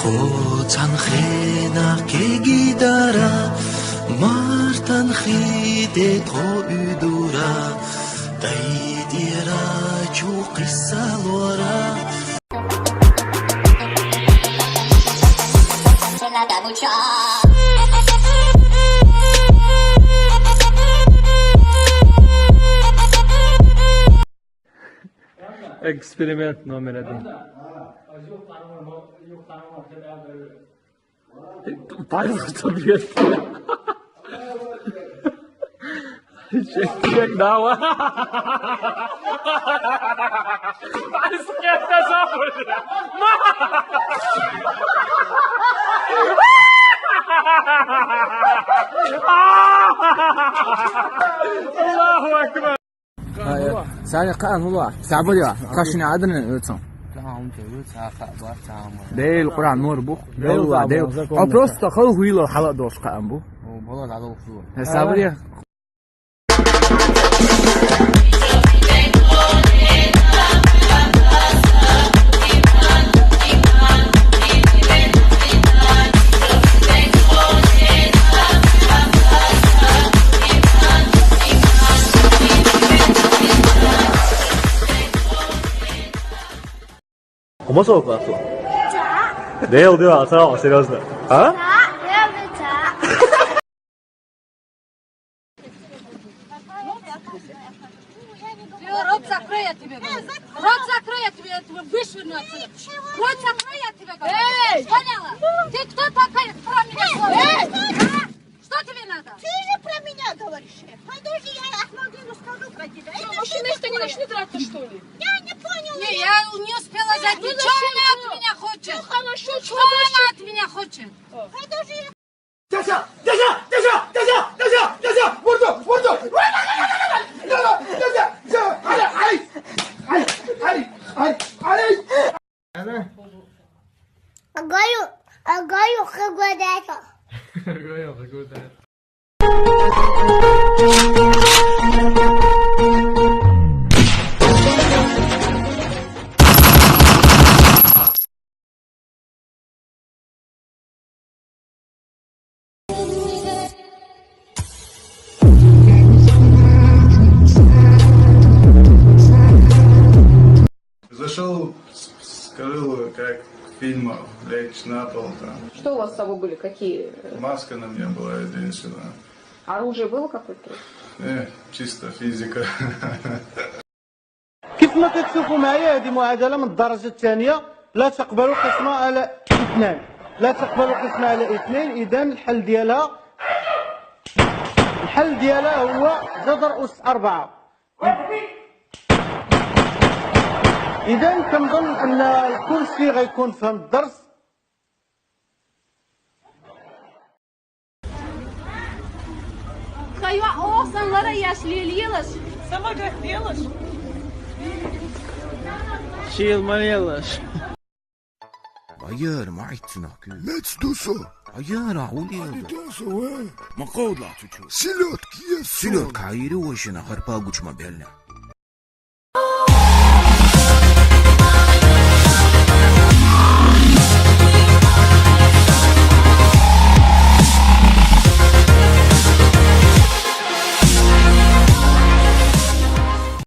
Koçanxena kegidara Martanxide ko udura Daydira chu qissalora Eksperiment номер 1. Пальцы бьет. Чек дала. Пальцы это забыли. Allahu Akbar. ساري قان والله سعبولي كاشني عدنا يوتسون ده القرآن نور بو والله ده أو просто خلو هيلو حلق دوش قان بو والله على وصول سعبولي ¿Cómo sos, Paso? Dale, diyor, sağ серьезно. Ha? Рот закрой, я тебе говорю. Рот закрой, я тебе вышвырну отсюда. Рот закрой, я тебе говорю. Поняла? Ты кто такая? Про меня говоришь? Что тебе надо? Ты же про меня говоришь. Подожди, я Ахмадину скажу про тебя. Машины-то не начнут драться, что ли? Я не понял. Не, я не успела зайти. Что она от меня хочет? Ну хорошо, Что она от меня хочет? Подожди. Дядя! Дядя! Дядя! Дядя! Дядя! Дядя! Вурду! Вурду! Агаю хагодето. Зашел, скажу, как в фильмах, лечь на пол там. Что у вас с собой были? Какие? Маска на мне была единственная. Оружие было какое-то? Чисто физика. كيف ما تشوفوا معايا هذه معادلة من الدرجة الثانية لا تقبلوا قسمة على اثنان لا تقبلوا قسمة على اثنين إذا الحل ديالها هو جذر أس 4 إذا كنظن أن الكرسي غيكون فهم الدرس Hayvan oğuzhanlara yaşlayalıyız. Şiilmalıyız. غير ما عدتنا Let's do so غير عولي ما قود لا تشوف سيلوت كايري وشنا خربا قوش ما بيلنا